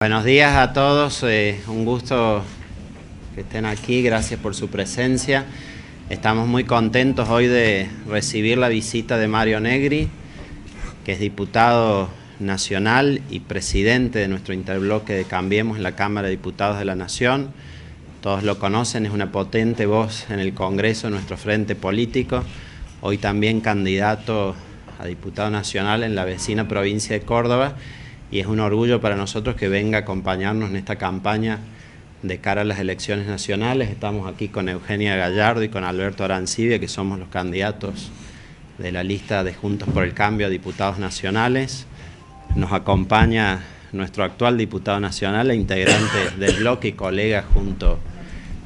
Buenos días a todos, un gusto que estén aquí, gracias por su presencia. Estamos muy contentos hoy de recibir la visita de Mario Negri, que es diputado nacional y presidente de nuestro interbloque de Cambiemos en la Cámara de Diputados de la Nación. Todos lo conocen, es una potente voz en el Congreso de nuestro frente político, hoy también candidato a diputado nacional en la vecina provincia de Córdoba, y es un orgullo para nosotros que venga a acompañarnos en esta campaña de cara a las elecciones nacionales. Estamos aquí con Eugenia Gallardo y con Alberto Arancibia, que somos los candidatos de la lista de Juntos por el Cambio a diputados nacionales. Nos acompaña nuestro actual diputado nacional e integrante del bloque y colega junto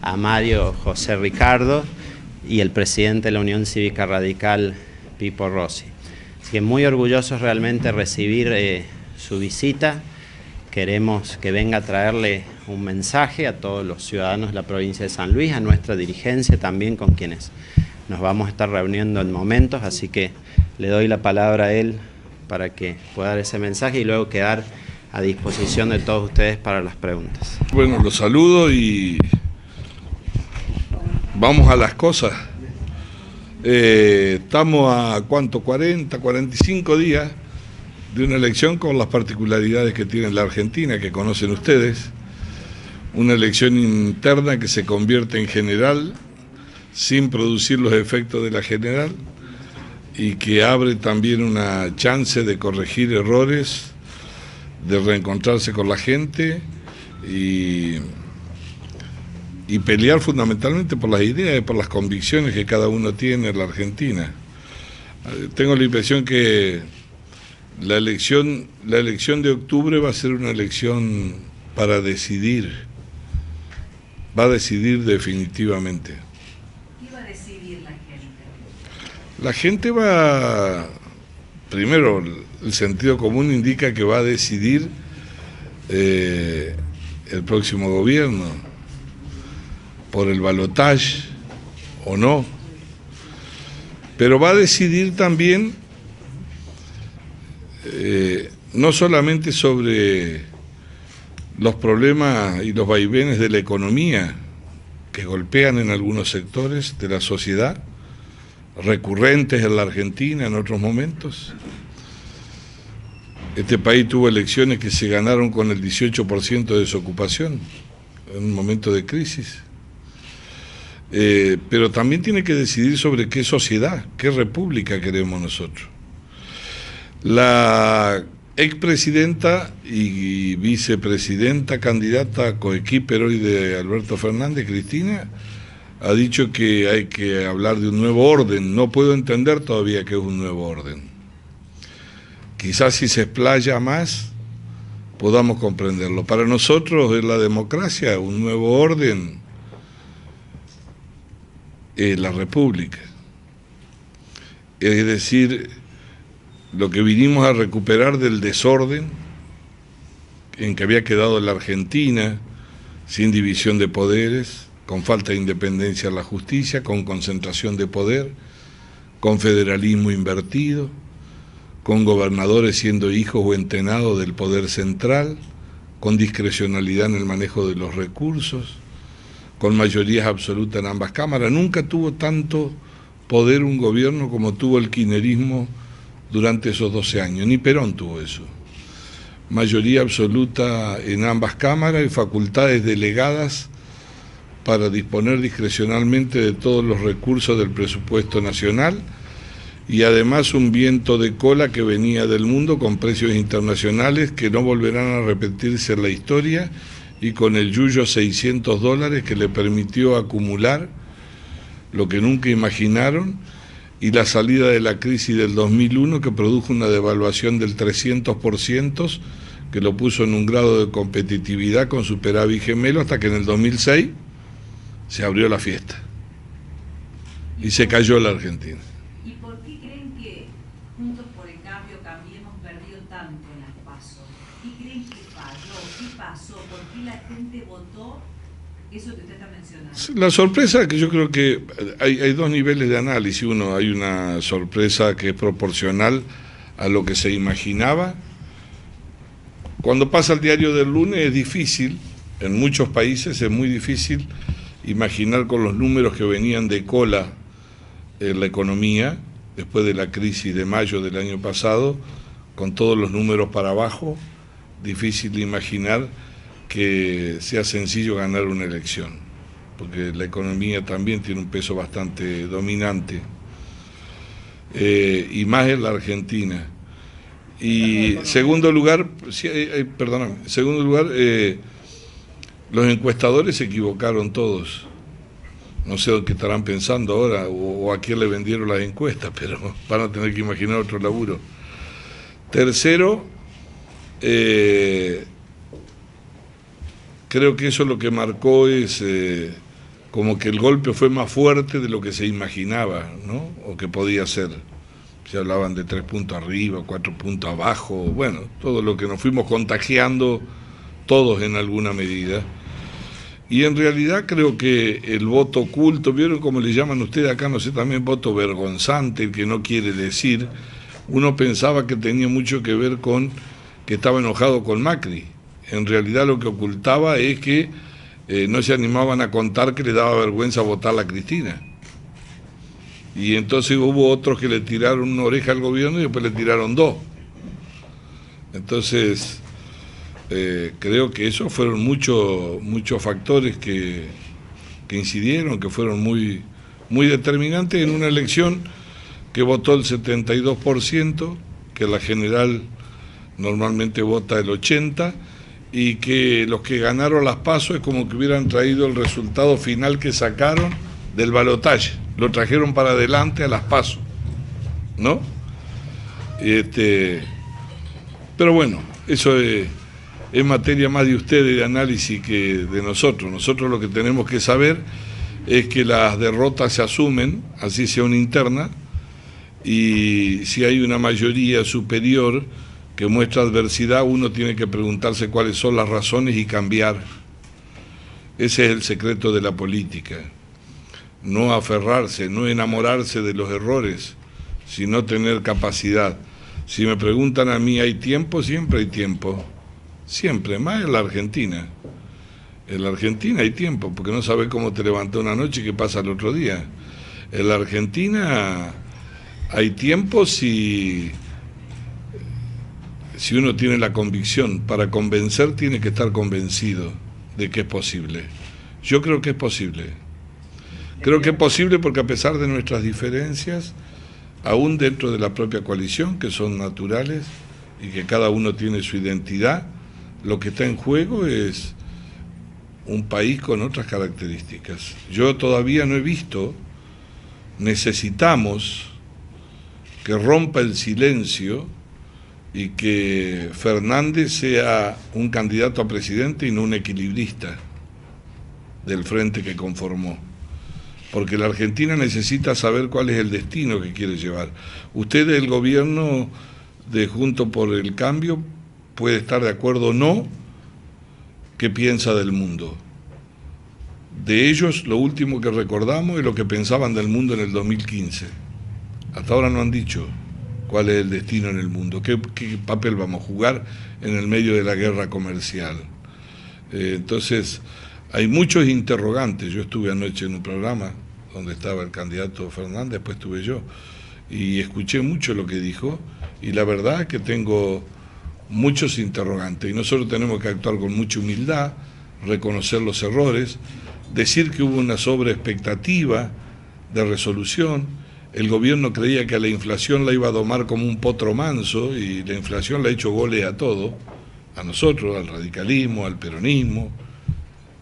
a Mario José Ricardo y el presidente de la Unión Cívica Radical, Pipo Rossi. Así que muy orgullosos realmente de recibir su visita. Queremos que venga a traerle un mensaje a todos los ciudadanos de la provincia de San Luis, a nuestra dirigencia también, con quienes nos vamos a estar reuniendo en momentos, así que le doy la palabra a él para que pueda dar ese mensaje y luego quedar a disposición de todos ustedes para las preguntas. Bueno, los saludo y vamos a las cosas. Estamos a ¿cuánto? 40, 45 días de una elección con las particularidades que tiene la Argentina, que conocen ustedes, una elección interna que se convierte en general sin producir los efectos de la general y que abre también una chance de corregir errores, de reencontrarse con la gente y pelear fundamentalmente por las ideas y por las convicciones que cada uno tiene en la Argentina. Tengo la impresión que la elección de octubre va a ser una elección para decidir, va a decidir definitivamente. ¿Qué va a decidir la gente? La gente va, primero, el sentido común indica que va a decidir el próximo gobierno por el balotaje o no, pero va a decidir también no solamente sobre los problemas y los vaivenes de la economía que golpean en algunos sectores de la sociedad, recurrentes en la Argentina en otros momentos. Este país tuvo elecciones que se ganaron con el 18% de desocupación en un momento de crisis. Pero también tiene que decidir sobre qué sociedad, qué república queremos nosotros. La expresidenta y vicepresidenta candidata coequiper hoy de Alberto Fernández, Cristina, ha dicho que hay que hablar de un nuevo orden. No puedo entender todavía qué es un nuevo orden. Quizás si se explaya más podamos comprenderlo. Para nosotros en la democracia un nuevo orden es la república. Es decir, lo que vinimos a recuperar del desorden en que había quedado la Argentina, sin división de poderes, con falta de independencia en la justicia, con concentración de poder, con federalismo invertido, con gobernadores siendo hijos o entrenados del poder central, con discrecionalidad en el manejo de los recursos, con mayorías absolutas en ambas cámaras. Nunca tuvo tanto poder un gobierno como tuvo el kirchnerismo durante esos 12 años, ni Perón tuvo eso. Mayoría absoluta en ambas cámaras y facultades delegadas para disponer discrecionalmente de todos los recursos del presupuesto nacional y además un viento de cola que venía del mundo con precios internacionales que no volverán a repetirse en la historia y con el yuyo $600 que le permitió acumular lo que nunca imaginaron, y la salida de la crisis del 2001 que produjo una devaluación del 300% que lo puso en un grado de competitividad con superávit gemelo hasta que en el 2006 se abrió la fiesta y se cayó la Argentina. ¿Y por qué creen que Juntos por el Cambio, Cambiemos, perdió tanto en las PASO? ¿Qué creen que falló? ¿Qué pasó? ¿Por qué la gente votó eso que usted está mencionando? La sorpresa, que yo creo que hay dos niveles de análisis. Uno, hay una sorpresa que es proporcional a lo que se imaginaba Cuando pasa el diario del lunes es difícil, en muchos países es muy difícil imaginar con los números que venían de cola en la economía, después de la crisis de mayo del año pasado, con todos los números para abajo, difícil imaginar que sea sencillo ganar una elección, porque la economía también tiene un peso bastante dominante, y más en la Argentina. Y segundo lugar, los encuestadores se equivocaron todos. No sé qué estarán pensando ahora o a quién le vendieron las encuestas, pero van a tener que imaginar otro laburo. Tercero, creo que eso lo que marcó es como que el golpe fue más fuerte de lo que se imaginaba, ¿no? O que podía ser. Se hablaban de 3 puntos arriba, 4 puntos abajo, bueno, todo lo que nos fuimos contagiando todos en alguna medida. Y en realidad creo que el voto oculto, ¿vieron cómo le llaman ustedes acá? No sé, también voto vergonzante, el que no quiere decir. Uno pensaba que tenía mucho que ver con que estaba enojado con Macri. En realidad lo que ocultaba es que no se animaban a contar que le daba vergüenza votar a Cristina. Y entonces hubo otros que le tiraron una oreja al gobierno y después le tiraron 2. Entonces, creo que esos fueron muchos factores que incidieron, que fueron muy determinantes en una elección que votó el 72%, que la general normalmente vota el 80%, y que los que ganaron las PASO es como que hubieran traído el resultado final que sacaron del balotaje, lo trajeron para adelante a las PASO, ¿no? Pero bueno, eso es materia más de ustedes de análisis que de nosotros. Nosotros lo que tenemos que saber es que las derrotas se asumen, así sea una interna, y si hay una mayoría superior que muestra adversidad, uno tiene que preguntarse cuáles son las razones y cambiar. Ese es el secreto de la política. No aferrarse, no enamorarse de los errores, sino tener capacidad. Si me preguntan a mí, ¿hay tiempo? Siempre hay tiempo. Siempre, más en la Argentina. En la Argentina hay tiempo, porque no sabes cómo te levantó una noche y qué pasa el otro día. En la Argentina hay tiempo si uno tiene la convicción. Para convencer tiene que estar convencido de que es posible. Yo creo que es posible. Creo que es posible porque a pesar de nuestras diferencias, aún dentro de la propia coalición, que son naturales y que cada uno tiene su identidad, lo que está en juego es un país con otras características. Yo todavía no he visto, necesitamos que rompa el silencio y que Fernández sea un candidato a presidente y no un equilibrista del frente que conformó. Porque la Argentina necesita saber cuál es el destino que quiere llevar. Usted, el gobierno de Juntos por el Cambio, puede estar de acuerdo o no, qué piensa del mundo. De ellos, lo último que recordamos es lo que pensaban del mundo en el 2015. Hasta ahora no han dicho cuál es el destino en el mundo, qué papel vamos a jugar en el medio de la guerra comercial. Entonces, hay muchos interrogantes. Yo estuve anoche en un programa donde estaba el candidato Fernández, después estuve yo, y escuché mucho lo que dijo, y la verdad es que tengo muchos interrogantes, y nosotros tenemos que actuar con mucha humildad, reconocer los errores, decir que hubo una sobreexpectativa de resolución. El gobierno creía que a la inflación la iba a domar como un potro manso, y la inflación le ha hecho goles a todo, a nosotros, al radicalismo, al peronismo,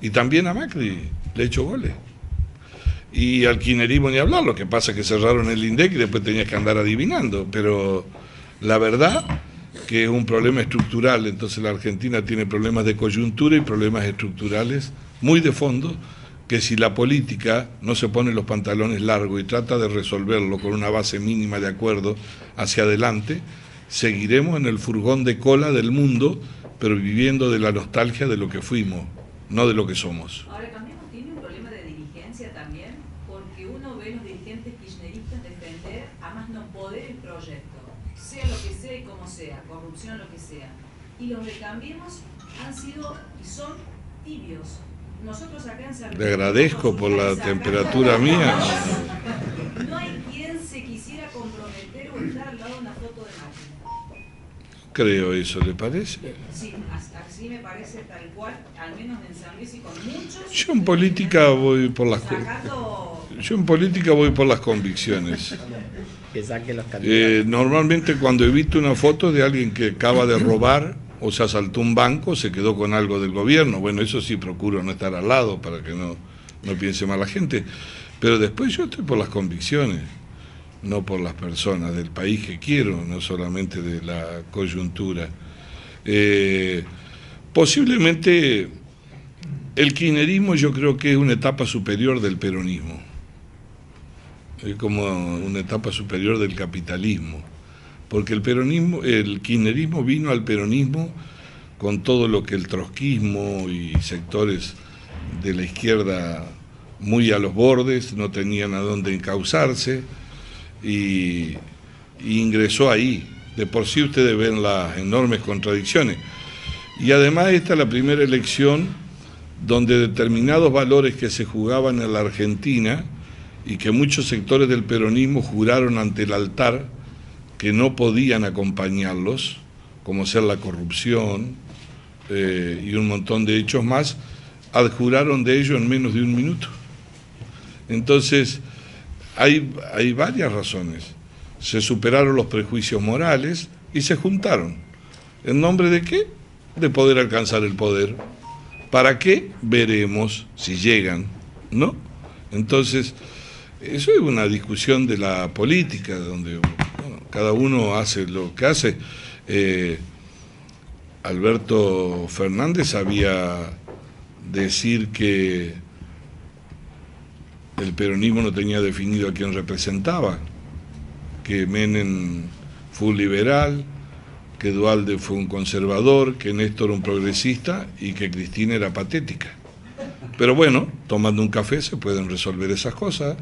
y también a Macri le ha hecho goles. Y al kirchnerismo ni hablar, lo que pasa es que cerraron el INDEC y después tenías que andar adivinando, pero la verdad que es un problema estructural. Entonces la Argentina tiene problemas de coyuntura y problemas estructurales muy de fondo, que si la política no se pone los pantalones largos y trata de resolverlo con una base mínima de acuerdo hacia adelante, seguiremos en el furgón de cola del mundo, pero viviendo de la nostalgia de lo que fuimos, no de lo que somos. Ahora, Cambiemos tiene un problema de dirigencia también, porque uno ve a los dirigentes kirchneristas defender a más no poder el proyecto, sea lo que sea y como sea, corrupción, lo que sea. y los de Cambiemos han sido y son tibios. Nosotros acá en San Le agradezco por la temperatura mía. No hay quien se quisiera comprometer o estar al lado de una foto de Macri. Creo eso, ¿le parece? Sí, así me parece tal cual, al menos en San Luis y con muchos. Yo en política voy por las convicciones. Que saque los candidatos. Normalmente cuando evito una foto de alguien que acaba de robar o se asaltó un banco, se quedó con algo del gobierno. Bueno, eso sí procuro no estar al lado para que no piense mal la gente. Pero después yo estoy por las convicciones, no por las personas del país que quiero, no solamente de la coyuntura. Posiblemente el kirchnerismo yo creo que es una etapa superior del peronismo. Es como una etapa superior del capitalismo. Porque el kirchnerismo vino al peronismo con todo lo que el trotskismo y sectores de la izquierda muy a los bordes no tenían a dónde encauzarse y ingresó ahí. De por sí ustedes ven las enormes contradicciones. Y además esta es la primera elección donde determinados valores que se jugaban en la Argentina y que muchos sectores del peronismo juraron ante el altar que no podían acompañarlos, como ser la corrupción y un montón de hechos más, adjuraron de ello en menos de un minuto. Entonces, hay varias razones. Se superaron los prejuicios morales y se juntaron. ¿En nombre de qué? De poder alcanzar el poder. ¿Para qué? Veremos si llegan, ¿no? Entonces, eso es una discusión de la política, donde cada uno hace lo que hace. Alberto Fernández sabía decir que el peronismo no tenía definido a quién representaba, que Menem fue un liberal, que Duhalde fue un conservador, que Néstor un progresista y que Cristina era patética. Pero bueno, tomando un café se pueden resolver esas cosas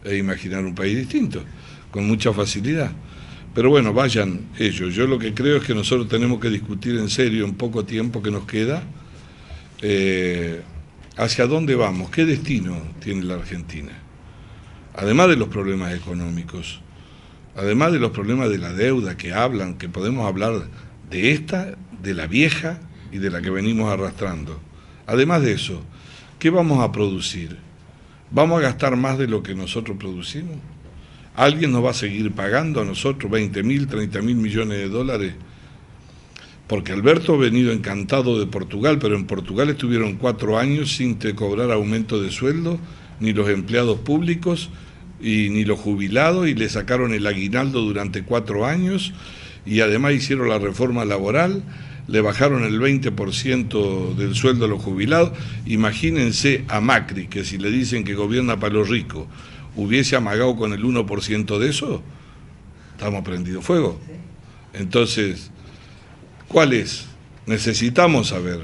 e imaginar un país distinto, con mucha facilidad. Pero bueno, vayan ellos. Yo lo que creo es que nosotros tenemos que discutir en serio, en poco tiempo que nos queda, hacia dónde vamos, qué destino tiene la Argentina. Además de los problemas económicos, además de los problemas de la deuda que hablan, que podemos hablar de esta, de la vieja y de la que venimos arrastrando. Además de eso, ¿qué vamos a producir? ¿Vamos a gastar más de lo que nosotros producimos? ¿Alguien nos va a seguir pagando a nosotros 20.000, 30.000 millones de dólares? Porque Alberto ha venido encantado de Portugal, pero en Portugal estuvieron 4 años sin cobrar aumento de sueldo, ni los empleados públicos, y ni los jubilados, y le sacaron el aguinaldo durante 4 años, y además hicieron la reforma laboral, le bajaron el 20% del sueldo a los jubilados. Imagínense a Macri, que si le dicen que gobierna para los ricos, hubiese amagado con el 1% de eso, estamos prendido fuego. Entonces, ¿cuál es? Necesitamos saber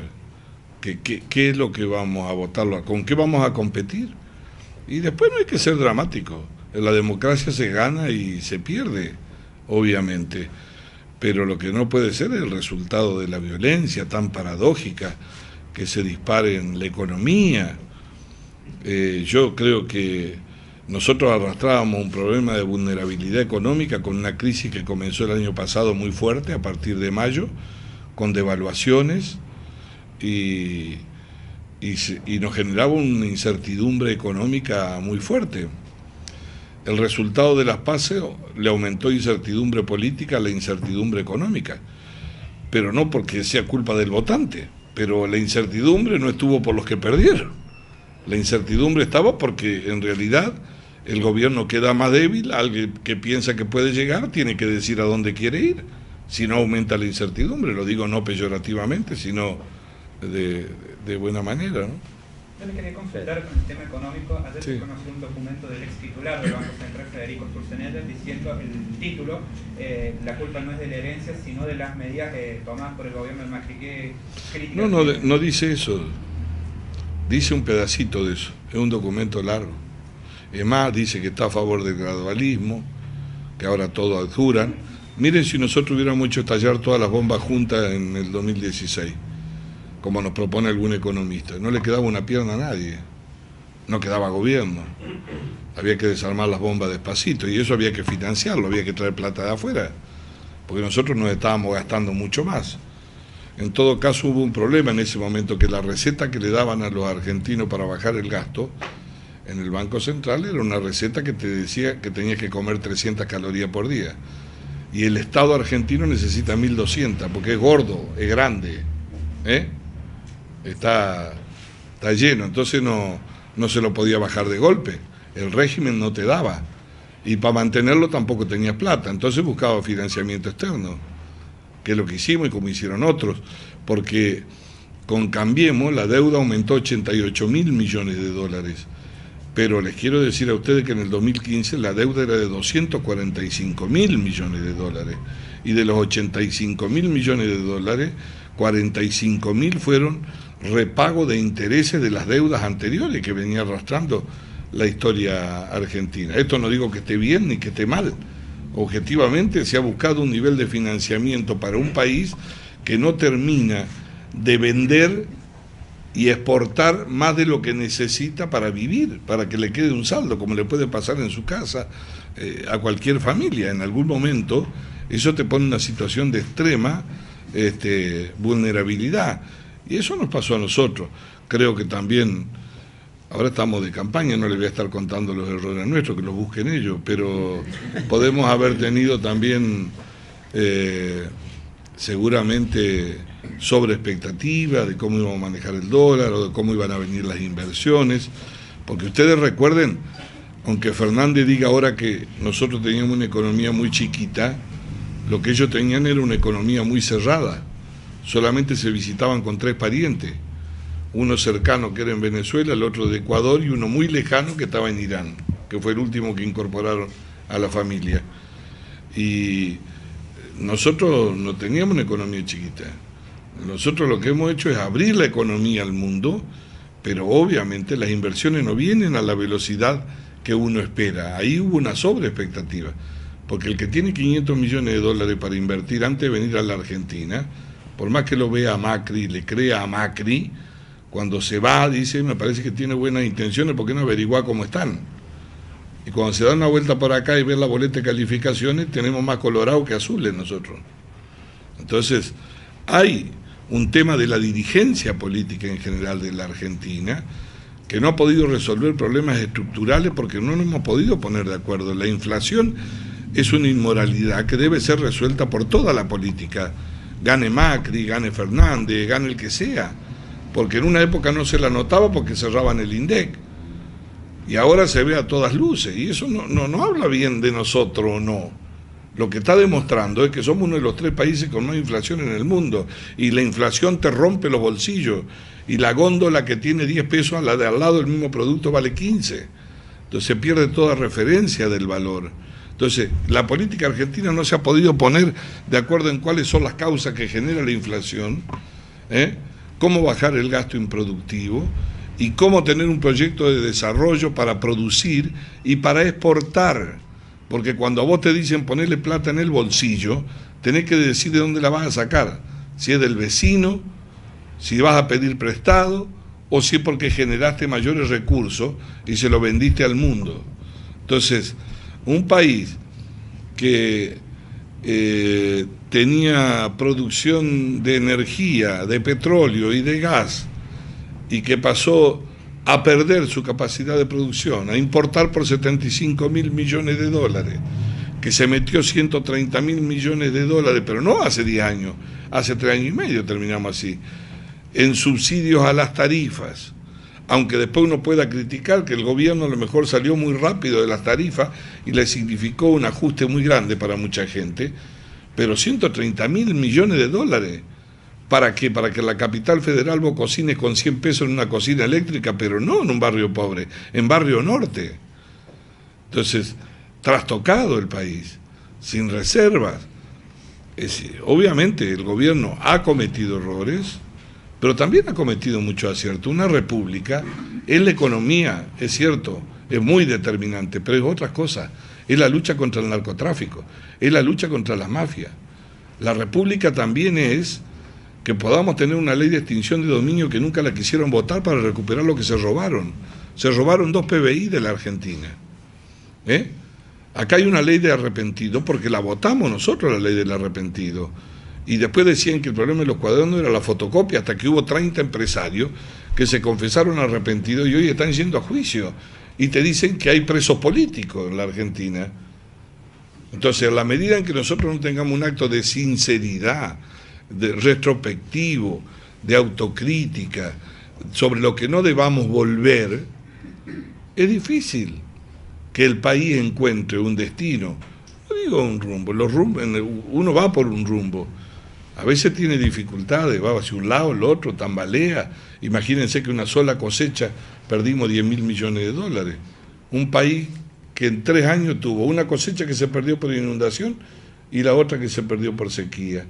qué es lo que vamos a votarlo, con qué vamos a competir. Y después no hay que ser dramático. En la democracia se gana y se pierde, obviamente. Pero lo que no puede ser es el resultado de la violencia tan paradójica que se dispare en la economía. Yo creo que nosotros arrastrábamos un problema de vulnerabilidad económica con una crisis que comenzó el año pasado muy fuerte, a partir de mayo, con devaluaciones y nos generaba una incertidumbre económica muy fuerte. El resultado de las PASO le aumentó incertidumbre política a la incertidumbre económica, pero no porque sea culpa del votante, pero la incertidumbre no estuvo por los que perdieron. La incertidumbre estaba porque en realidad el gobierno queda más débil, alguien que piensa que puede llegar tiene que decir a dónde quiere ir, si no aumenta la incertidumbre, lo digo no peyorativamente, sino de buena manera, ¿no? Yo le quería consultar con el tema económico. Ayer se conoció un documento del ex titular del Banco Central, Federico Sturzenegger, diciendo el título, la culpa no es de la herencia, sino de las medidas tomadas por el gobierno de Macri. ¿Qué crítica? No dice eso, dice un pedacito de eso, es un documento largo. Es más, dice que está a favor del gradualismo, que ahora todo adjuran. Miren si nosotros hubiéramos hecho estallar todas las bombas juntas en el 2016, como nos propone algún economista. No le quedaba una pierna a nadie, no quedaba gobierno. Había que desarmar las bombas despacito y eso había que financiarlo, había que traer plata de afuera, porque nosotros nos estábamos gastando mucho más. En todo caso hubo un problema en ese momento, que la receta que le daban a los argentinos para bajar el gasto en el Banco Central era una receta que te decía que tenías que comer 300 calorías por día. Y el Estado argentino necesita 1200, porque es gordo, es grande, está lleno, entonces no se lo podía bajar de golpe. El régimen no te daba, y para mantenerlo tampoco tenías plata, entonces buscaba financiamiento externo, que es lo que hicimos y como hicieron otros, porque con Cambiemos la deuda aumentó 88.000 millones de dólares, pero les quiero decir a ustedes que en el 2015 la deuda era de 245.000 millones de dólares, y de los 85.000 millones de dólares, 45.000 fueron repago de intereses de las deudas anteriores que venía arrastrando la historia argentina. Esto no digo que esté bien ni que esté mal. Objetivamente se ha buscado un nivel de financiamiento para un país que no termina de vender y exportar más de lo que necesita para vivir, para que le quede un saldo, como le puede pasar en su casa a cualquier familia. En algún momento eso te pone en una situación de extrema vulnerabilidad, y eso nos pasó a nosotros. Creo que también, ahora estamos de campaña, no les voy a estar contando los errores nuestros, que los busquen ellos, pero podemos haber tenido también seguramente sobre expectativa de cómo íbamos a manejar el dólar o de cómo iban a venir las inversiones, porque ustedes recuerden, aunque Fernández diga ahora que nosotros teníamos una economía muy chiquita, lo que ellos tenían era una economía muy cerrada, solamente se visitaban con 3 parientes, uno cercano que era en Venezuela, el otro de Ecuador y uno muy lejano que estaba en Irán, que fue el último que incorporaron a la familia. Y nosotros no teníamos una economía chiquita. Nosotros lo que hemos hecho es abrir la economía al mundo, pero obviamente las inversiones no vienen a la velocidad que uno espera. Ahí hubo una sobreexpectativa, porque el que tiene 500 millones de dólares para invertir antes de venir a la Argentina, por más que lo vea a Macri, le crea a Macri, cuando se va dice, me parece que tiene buenas intenciones, ¿por qué no averiguar cómo están? Y cuando se da una vuelta por acá y ve la boleta de calificaciones, tenemos más colorado que azules nosotros. Entonces, hay un tema de la dirigencia política en general de la Argentina que no ha podido resolver problemas estructurales porque no nos hemos podido poner de acuerdo. La inflación es una inmoralidad que debe ser resuelta por toda la política, gane Macri, gane Fernández, gane el que sea, porque en una época no se la notaba porque cerraban el INDEC, y ahora se ve a todas luces, y eso no habla bien de nosotros o no. Lo que está demostrando es que somos uno de los 3 países con más inflación en el mundo, y la inflación te rompe los bolsillos, y la góndola que tiene 10 pesos a la de al lado del mismo producto vale 15, entonces se pierde toda referencia del valor. Entonces, la política argentina no se ha podido poner de acuerdo en cuáles son las causas que genera la inflación, cómo bajar el gasto improductivo y cómo tener un proyecto de desarrollo para producir y para exportar. Porque cuando a vos te dicen ponerle plata en el bolsillo, tenés que decir de dónde la vas a sacar. Si es del vecino, si vas a pedir prestado, o si es porque generaste mayores recursos y se lo vendiste al mundo. Entonces, un país que tenía producción de energía, de petróleo y de gas, y que pasó a perder su capacidad de producción, a importar por 75.000 millones de dólares, que se metió 130.000 millones de dólares, pero no hace 10 años, hace 3 años y medio terminamos así, en subsidios a las tarifas, aunque después uno pueda criticar que el gobierno a lo mejor salió muy rápido de las tarifas y le significó un ajuste muy grande para mucha gente, pero 130.000 millones de dólares, ¿para qué? Para que la capital federal vos cocines con 100 pesos en una cocina eléctrica, pero no en un barrio pobre, en barrio norte. Entonces, trastocado el país, sin reservas. Obviamente el gobierno ha cometido errores, pero también ha cometido mucho acierto. Una república es la economía, es cierto, es muy determinante, pero es otras cosas. es la lucha contra el narcotráfico, es la lucha contra las mafias. La república también es que podamos tener una ley de extinción de dominio que nunca la quisieron votar para recuperar lo que se robaron. Se robaron 2 PBI de la Argentina. Acá hay una ley de arrepentido porque la votamos nosotros, la ley del arrepentido. Y después decían que el problema de los cuadernos era la fotocopia, hasta que hubo 30 empresarios que se confesaron arrepentidos y hoy están yendo a juicio. Y te dicen que hay presos políticos en la Argentina. Entonces, a la medida en que nosotros no tengamos un acto de sinceridad, de retrospectivo, de autocrítica, sobre lo que no debamos volver, es difícil que el país encuentre un destino. No digo un rumbo, uno va por un rumbo. A veces tiene dificultades, va hacia un lado, el otro, tambalea. Imagínense que una sola cosecha perdimos 10.000 millones de dólares. Un país que en 3 años tuvo una cosecha que se perdió por inundación y la otra que se perdió por sequía.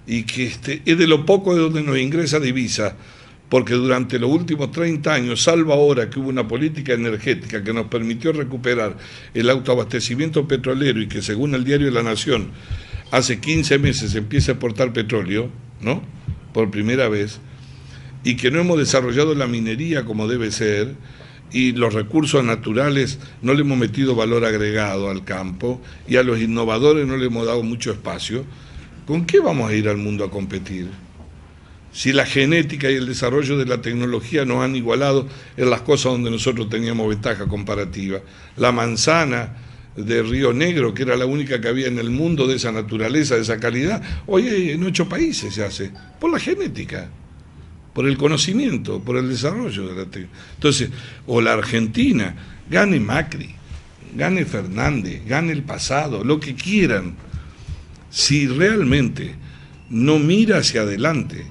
Y que es de lo poco de donde nos ingresa divisa, porque durante los últimos 30 años, salvo ahora que hubo una política energética que nos permitió recuperar el autoabastecimiento petrolero y que según el diario La Nación, hace 15 meses empieza a exportar petróleo, ¿no?, por primera vez, y que no hemos desarrollado la minería como debe ser, y los recursos naturales no le hemos metido valor agregado al campo, y a los innovadores no le hemos dado mucho espacio. ¿Con qué vamos a ir al mundo a competir? Si la genética y el desarrollo de la tecnología nos han igualado en las cosas donde nosotros teníamos ventaja comparativa. La manzana de Río Negro, que era la única que había en el mundo de esa naturaleza, de esa calidad, hoy en 8 países se hace, por la genética, por el conocimiento, por el desarrollo de la tecnología. Entonces, o la Argentina, gane Macri, gane Fernández, gane el pasado, lo que quieran, si realmente no mira hacia adelante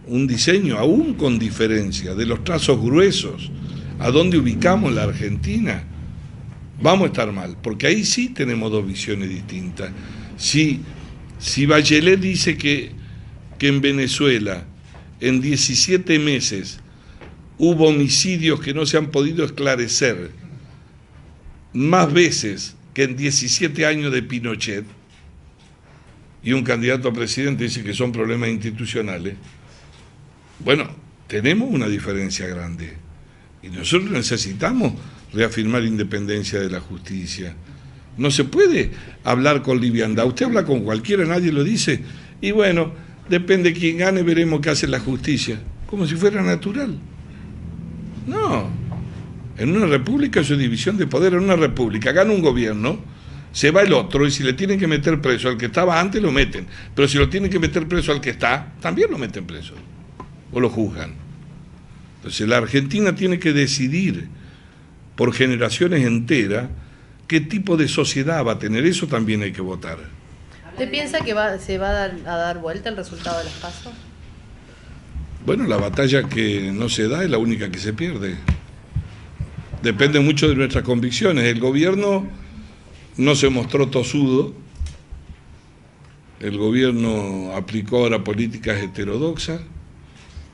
un diseño, aún con diferencia, de los trazos gruesos, a dónde ubicamos la Argentina, vamos a estar mal, porque ahí sí tenemos 2 visiones distintas. Si Bachelet dice que en Venezuela, en 17 meses, hubo homicidios que no se han podido esclarecer más veces que en 17 años de Pinochet, y un candidato a presidente dice que son problemas institucionales, bueno, tenemos una diferencia grande. Y nosotros necesitamos reafirmar independencia de la justicia. No se puede hablar con liviandad. Usted habla con cualquiera, nadie lo dice. Y bueno, depende de quién gane, veremos qué hace la justicia. Como si fuera natural. No. En una república eso es división de poder. En una república gana un gobierno, se va el otro, y si le tienen que meter preso al que estaba antes, lo meten. Pero si lo tienen que meter preso al que está, también lo meten preso. O lo juzgan. Entonces la Argentina tiene que decidir por generaciones enteras qué tipo de sociedad va a tener. Eso también hay que votar. ¿Usted piensa que se va a dar vuelta el resultado de las PASO? Bueno, la batalla que no se da es la única que se pierde. Depende mucho de nuestras convicciones. El gobierno no se mostró tosudo. El gobierno aplicó ahora políticas heterodoxas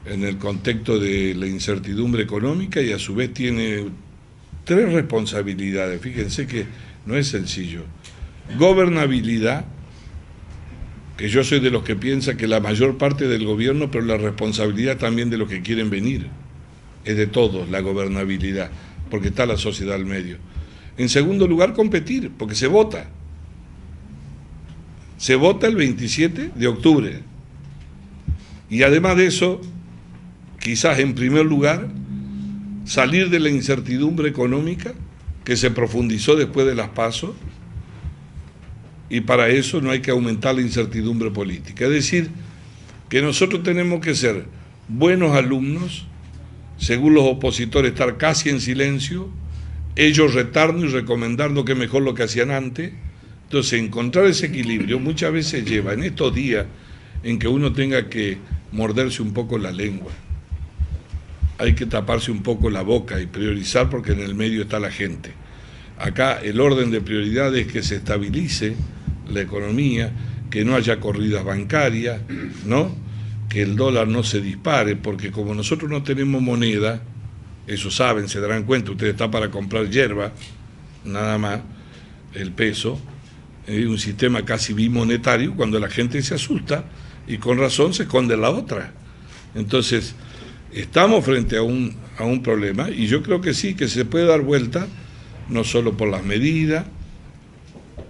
en el contexto de la incertidumbre económica y a su vez tiene 3 responsabilidades. Fíjense que no es sencillo. Gobernabilidad, que yo soy de los que piensa que la mayor parte del gobierno, pero la responsabilidad también de los que quieren venir, es de todos la gobernabilidad, porque está la sociedad al medio. En segundo lugar, competir, porque se vota. Se vota el 27 de octubre. Y además de eso, quizás en primer lugar, salir de la incertidumbre económica que se profundizó después de las PASO, y para eso no hay que aumentar la incertidumbre política. Es decir, que nosotros tenemos que ser buenos alumnos, según los opositores estar casi en silencio, ellos retarnos y recomendarnos que mejor lo que hacían antes. Entonces, encontrar ese equilibrio muchas veces lleva en estos días en que uno tenga que morderse un poco la lengua. Hay que taparse un poco la boca y priorizar, porque en el medio está la gente. Acá el orden de prioridades es que se estabilice la economía, que no haya corridas bancarias, ¿no?, que el dólar no se dispare, porque como nosotros no tenemos moneda, eso saben, se darán cuenta, usted está para comprar hierba, nada más, el peso, un sistema casi bimonetario, cuando la gente se asusta y con razón se esconde la otra. Entonces, estamos frente a un problema y yo creo que sí, que se puede dar vuelta, no solo por las medidas,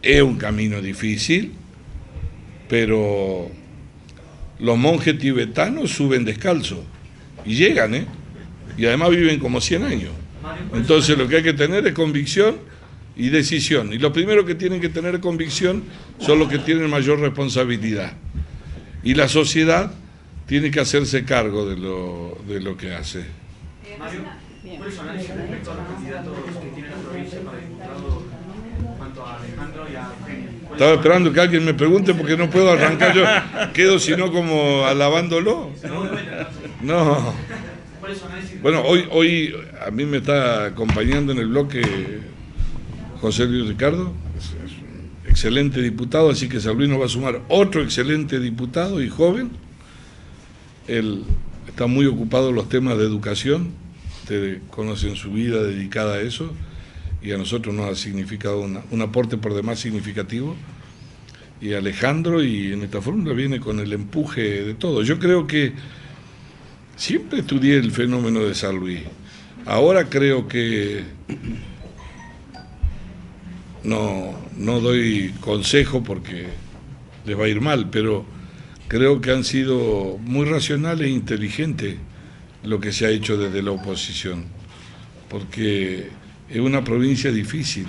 es un camino difícil, pero los monjes tibetanos suben descalzos y llegan, y además viven como 100 años. Entonces lo que hay que tener es convicción y decisión, y los primeros que tienen que tener convicción son los que tienen mayor responsabilidad, y la sociedad tiene que hacerse cargo de lo que hace. Mario, ¿cuál es su análisis respecto a los candidatos que tiene la provincia para diputado, tanto a Alejandro y a Eugenio? Estaba esperando que alguien me pregunte porque no puedo arrancar, yo quedo sino como alabándolo. No. ¿Cuál es su análisis? Bueno, hoy a mí me está acompañando en el bloque José Luis Ricardo, es un excelente diputado, así que San Luis nos va a sumar otro excelente diputado y joven. Él está muy ocupado en los temas de educación, ustedes conocen su vida dedicada a eso, y a nosotros nos ha significado un aporte por demás significativo. Y Alejandro, y en esta fórmula viene con el empuje de todo. Yo creo que siempre estudié el fenómeno de San Luis. Ahora creo que no doy consejo porque les va a ir mal, pero creo que han sido muy racionales e inteligentes lo que se ha hecho desde la oposición, porque es una provincia difícil.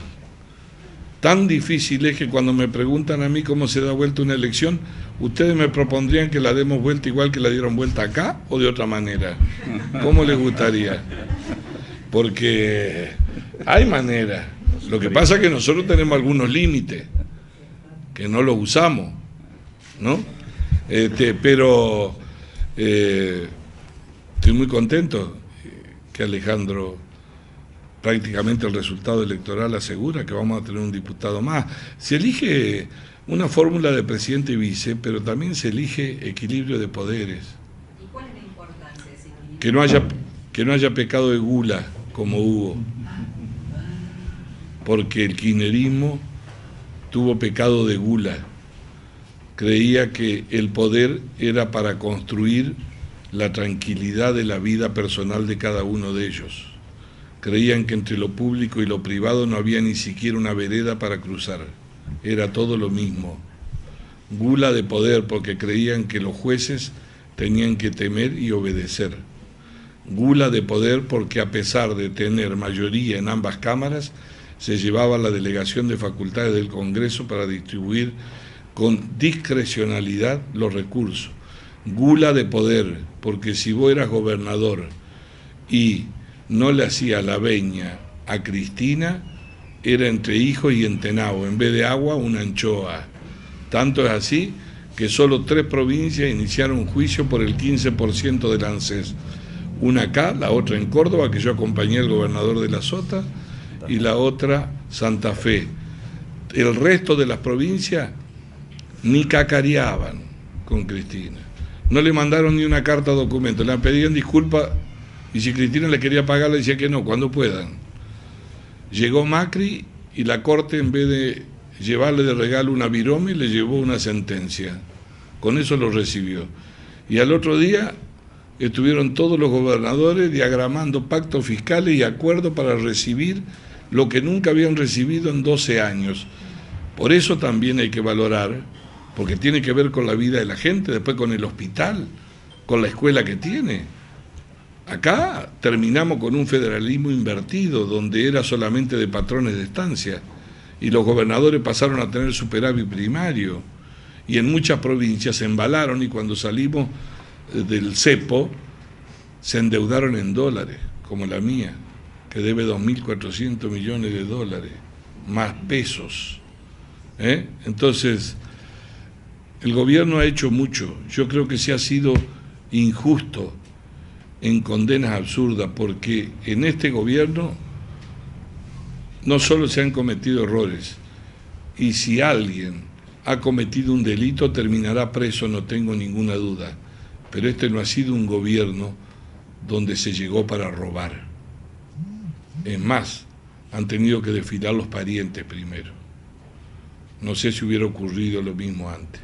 Tan difícil es que cuando me preguntan a mí cómo se da vuelta una elección, ustedes me propondrían que la demos vuelta igual que la dieron vuelta acá o de otra manera. ¿Cómo les gustaría? Porque hay manera. Lo que pasa es que nosotros tenemos algunos límites que no los usamos, ¿no? Pero estoy muy contento que Alejandro, prácticamente el resultado electoral asegura que vamos a tener un diputado más. Se elige una fórmula de presidente y vice, pero también se elige equilibrio de poderes. ¿Y cuál es la importancia de ese equilibrio? Que no haya pecado de gula como hubo, porque el kirchnerismo tuvo pecado de gula. Creía que el poder era para construir la tranquilidad de la vida personal de cada uno de ellos. Creían que entre lo público y lo privado no había ni siquiera una vereda para cruzar. Era todo lo mismo. Gula de poder porque creían que los jueces tenían que temer y obedecer. Gula de poder porque a pesar de tener mayoría en ambas cámaras, se llevaba la delegación de facultades del Congreso para distribuir con discrecionalidad los recursos. Gula de poder porque si vos eras gobernador y no le hacía la veña a Cristina, era entre hijos y entenado, en vez de agua, una anchoa. Tanto es así que solo 3 provincias iniciaron juicio por el 15% del ANSES. Una acá, la otra en Córdoba, que yo acompañé al gobernador de la Sota, y la otra Santa Fe. El resto de las provincias ni cacareaban con Cristina. No le mandaron ni una carta documento, le pedían disculpas. Y si Cristina le quería pagar, le decía que no, cuando puedan. Llegó Macri y la Corte, en vez de llevarle de regalo una virome, le llevó una sentencia. Con eso lo recibió. Y al otro día estuvieron todos los gobernadores diagramando pactos fiscales y acuerdos para recibir lo que nunca habían recibido en 12 años. Por eso también hay que valorar, porque tiene que ver con la vida de la gente, después con el hospital, con la escuela que tiene. Acá terminamos con un federalismo invertido, donde era solamente de patrones de estancia, y los gobernadores pasaron a tener superávit primario, y en muchas provincias se embalaron, y cuando salimos del cepo, se endeudaron en dólares, como la mía, que debe 2.400 millones de dólares, más pesos. Entonces, el gobierno ha hecho mucho. Yo creo que se ha sido injusto en condenas absurdas, porque en este gobierno no solo se han cometido errores, y si alguien ha cometido un delito terminará preso, no tengo ninguna duda, pero este no ha sido un gobierno donde se llegó para robar. Es más, han tenido que desfilar los parientes primero. No sé si hubiera ocurrido lo mismo antes.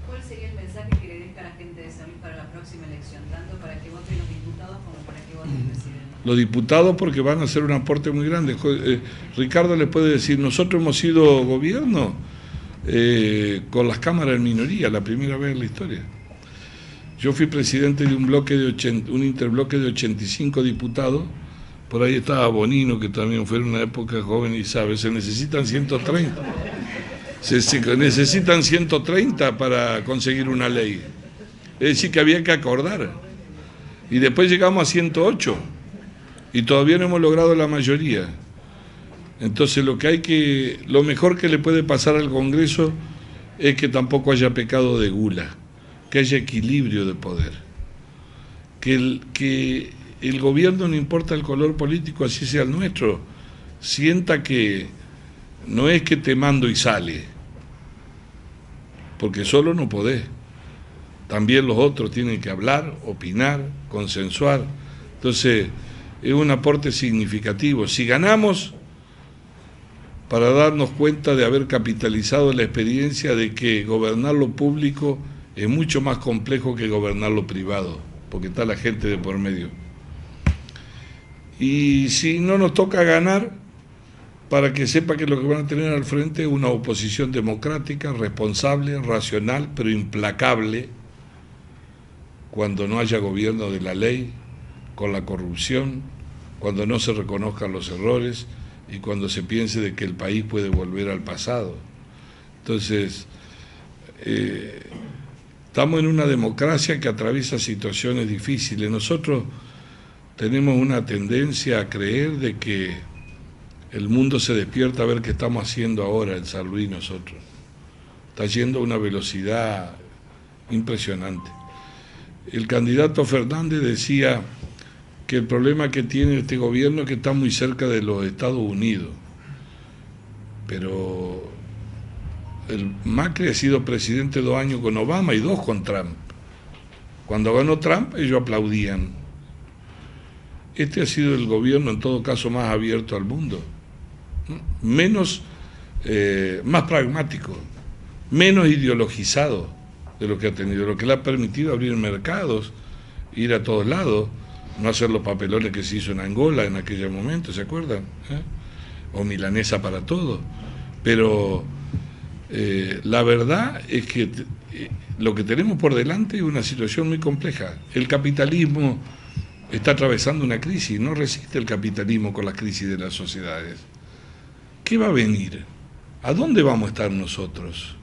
¿Cuál sería el mensaje que le deja a la gente de San Luis para la próxima elección, tanto para que voten los diputados como para que voten el presidente? Los diputados porque van a hacer un aporte muy grande. Ricardo les puede decir, nosotros hemos sido gobierno con las cámaras en minoría, la primera vez en la historia. Yo fui presidente de un bloque un interbloque de 85 diputados, por ahí estaba Bonino, que también fue en una época joven y sabe, se necesitan 130. Se necesitan 130 para conseguir una ley. Es decir, que había que acordar. Y después llegamos a 108 y todavía no hemos logrado la mayoría. Entonces lo mejor que le puede pasar al Congreso es que tampoco haya pecado de gula, que haya equilibrio de poder, que el gobierno, no importa el color político, así sea el nuestro, sienta que no es que te mando y sale, porque solo no podés. También los otros tienen que hablar, opinar, consensuar. Entonces, es un aporte significativo. Si ganamos, para darnos cuenta de haber capitalizado la experiencia de que gobernar lo público es mucho más complejo que gobernar lo privado, porque está la gente de por medio. Y si no nos toca ganar, para que sepa que lo que van a tener al frente es una oposición democrática, responsable, racional, pero implacable, cuando no haya gobierno de la ley, con la corrupción, cuando no se reconozcan los errores y cuando se piense de que el país puede volver al pasado. Entonces, estamos en una democracia que atraviesa situaciones difíciles. Nosotros tenemos una tendencia a creer de que el mundo se despierta a ver qué estamos haciendo ahora en San Luis nosotros. Está yendo a una velocidad impresionante. El candidato Fernández decía que el problema que tiene este gobierno es que está muy cerca de los Estados Unidos. Pero el Macri ha sido presidente 2 años con Obama y 2 con Trump. Cuando ganó Trump, ellos aplaudían. Este ha sido el gobierno, en todo caso, más abierto al mundo, más pragmático, menos ideologizado de lo que ha tenido, lo que le ha permitido abrir mercados, ir a todos lados, no hacer los papelones que se hizo en Angola en aquel momento, ¿se acuerdan? O milanesa para todo. Pero la verdad es que lo que tenemos por delante es una situación muy compleja. El capitalismo está atravesando una crisis, no resiste el capitalismo con la crisis de las sociedades. ¿Qué va a venir? ¿A dónde vamos a estar nosotros?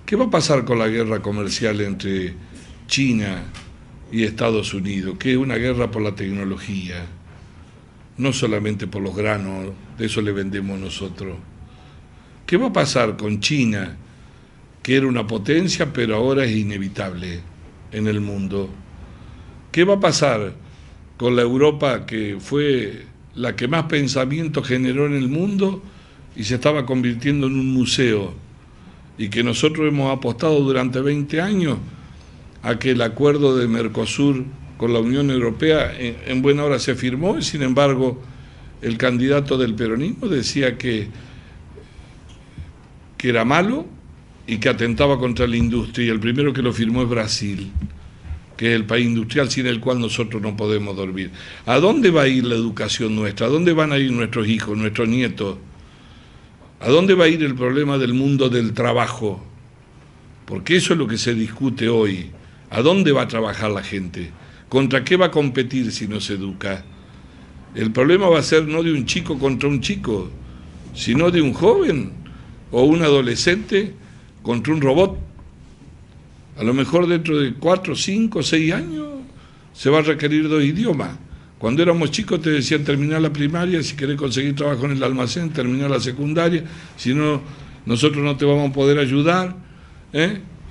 ¿Qué va a pasar con la guerra comercial entre China y Estados Unidos? Que es una guerra por la tecnología, no solamente por los granos, de eso le vendemos nosotros. ¿Qué va a pasar con China, que era una potencia, pero ahora es inevitable en el mundo? ¿Qué va a pasar con la Europa, que fue la que más pensamiento generó en el mundo y se estaba convirtiendo en un museo, y que nosotros hemos apostado durante 20 años a que el acuerdo de Mercosur con la Unión Europea en buena hora se firmó, y sin embargo el candidato del peronismo decía que era malo y que atentaba contra la industria, y el primero que lo firmó es Brasil, que es el país industrial sin el cual nosotros no podemos dormir. ¿A dónde va a ir la educación nuestra? ¿A dónde van a ir nuestros hijos, nuestros nietos? ¿A dónde va a ir el problema del mundo del trabajo? Porque eso es lo que se discute hoy. ¿A dónde va a trabajar la gente? ¿Contra qué va a competir si no se educa? El problema va a ser no de un chico contra un chico, sino de un joven o un adolescente contra un robot. A lo mejor dentro de 4, 5, 6 años se va a requerir 2 idiomas. Cuando éramos chicos te decían terminar la primaria, si querés conseguir trabajo en el almacén, terminar la secundaria, si no, nosotros no te vamos a poder ayudar,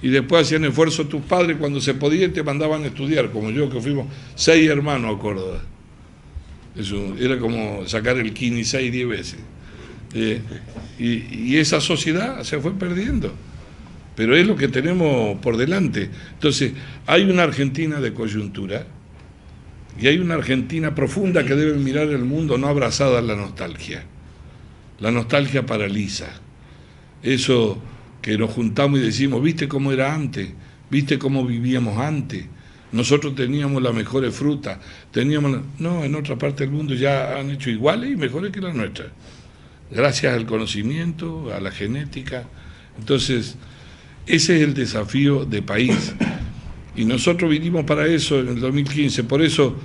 y después hacían esfuerzo tus padres cuando se podía y te mandaban a estudiar, como yo, que fuimos 6 hermanos a Córdoba. Eso era como sacar el Kini 6, 10 veces. Y esa sociedad se fue perdiendo. Pero es lo que tenemos por delante. Entonces, hay una Argentina de coyuntura y hay una Argentina profunda que debe mirar el mundo no abrazada a la nostalgia. La nostalgia paraliza. Eso que nos juntamos y decimos, ¿viste cómo era antes? ¿Viste cómo vivíamos antes? Nosotros teníamos las mejores frutas, No, en otra parte del mundo ya han hecho iguales y mejores que las nuestras, gracias al conocimiento, a la genética. Entonces, ese es el desafío de país. Y nosotros vinimos para eso en el 2015. Por eso,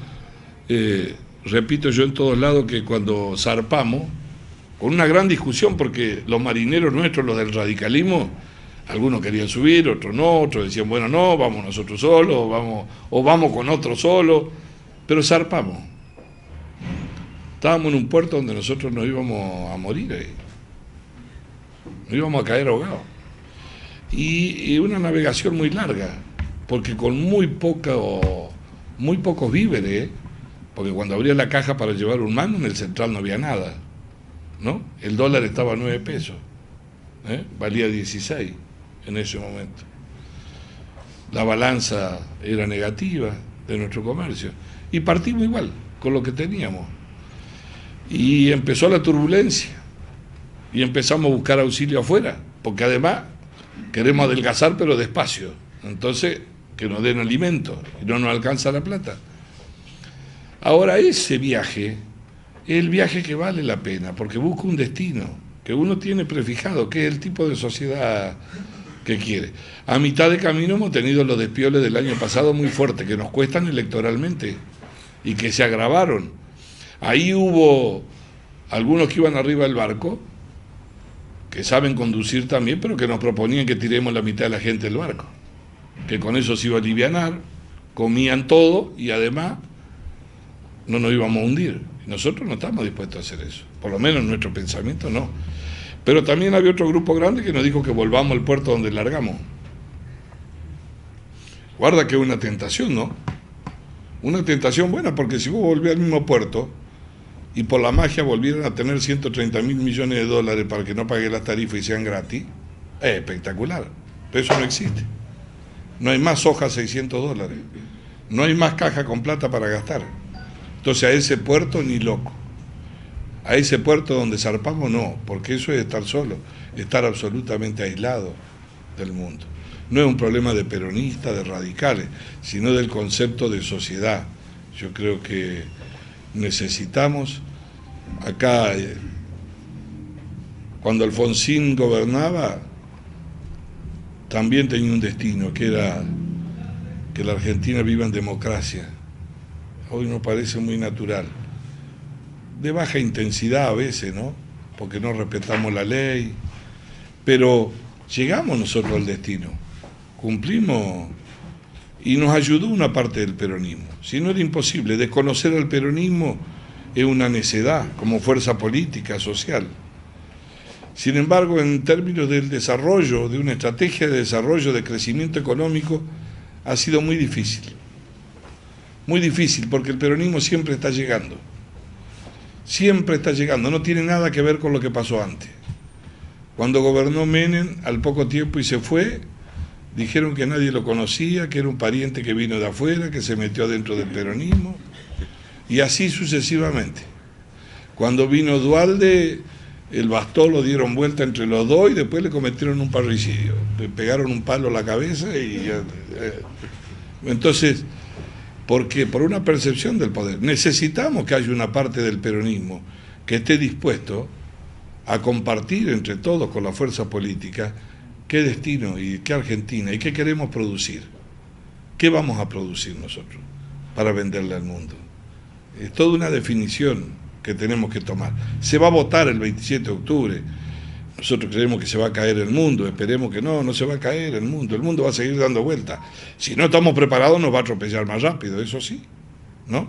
repito yo en todos lados que cuando zarpamos, con una gran discusión, porque los marineros nuestros, los del radicalismo, algunos querían subir, otros no, otros decían, bueno, no, vamos nosotros solos, o vamos con otros solos, pero zarpamos. Estábamos en un puerto donde nosotros nos íbamos a morir ahí. Nos íbamos a caer ahogados. Y una navegación muy larga, porque con muy pocos víveres, porque cuando abría la caja para llevar un mango, en el central no había nada, ¿no? El dólar estaba a 9 pesos, valía 16 en ese momento. La balanza era negativa de nuestro comercio. Y partimos igual, con lo que teníamos. Y empezó la turbulencia. Y empezamos a buscar auxilio afuera, porque además queremos adelgazar, pero despacio. Entonces, que nos den alimento, y no nos alcanza la plata. Ahora, ese viaje es el viaje que vale la pena, porque busca un destino que uno tiene prefijado, que es el tipo de sociedad que quiere. A mitad de camino hemos tenido los despioles del año pasado muy fuertes, que nos cuestan electoralmente y que se agravaron. Ahí hubo algunos que iban arriba del barco, que saben conducir también, pero que nos proponían que tiremos la mitad de la gente del barco, que con eso se iba a alivianar, comían todo y además no nos íbamos a hundir. Y nosotros no estamos dispuestos a hacer eso, por lo menos en nuestro pensamiento no. Pero también había otro grupo grande que nos dijo que volvamos al puerto donde largamos. Guarda que es una tentación, ¿no? Una tentación buena, porque si vos volvés al mismo puerto y por la magia volvieran a tener 130.000 millones de dólares para que no paguen las tarifas y sean gratis, es espectacular. Pero eso no existe. No hay más soja a 600 dólares. No hay más caja con plata para gastar. Entonces a ese puerto ni loco. A ese puerto donde zarpamos no, porque eso es estar solo, estar absolutamente aislado del mundo. No es un problema de peronistas, de radicales, sino del concepto de sociedad. Yo creo que necesitamos, acá, cuando Alfonsín gobernaba, también tenía un destino, que era que la Argentina viva en democracia. Hoy nos parece muy natural. De baja intensidad a veces, ¿no? Porque no respetamos la ley, pero llegamos nosotros al destino, cumplimos y nos ayudó una parte del peronismo. Si no era imposible, desconocer al peronismo es una necedad como fuerza política, social. Sin embargo, en términos del desarrollo, de una estrategia de desarrollo, de crecimiento económico, ha sido muy difícil. Muy difícil, porque el peronismo siempre está llegando. Siempre está llegando, no tiene nada que ver con lo que pasó antes. Cuando gobernó Menem, al poco tiempo y se fue, dijeron que nadie lo conocía, que era un pariente que vino de afuera, que se metió dentro del peronismo, y así sucesivamente. Cuando vino Duhalde, el bastón lo dieron vuelta entre los dos y después le cometieron un parricidio. Le pegaron un palo a la cabeza y... Entonces... porque por una percepción del poder. Necesitamos que haya una parte del peronismo que esté dispuesto a compartir entre todos con la fuerza política qué destino y qué Argentina y qué queremos producir. ¿Qué vamos a producir nosotros para venderle al mundo? Es toda una definición que tenemos que tomar. Se va a votar el 27 de octubre. Nosotros creemos que se va a caer el mundo, esperemos que no se va a caer el mundo va a seguir dando vueltas. Si no estamos preparados nos va a atropellar más rápido, eso sí, ¿no?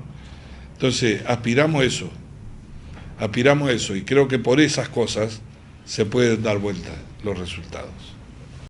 Entonces, aspiramos a eso, y creo que por esas cosas se pueden dar vueltas los resultados.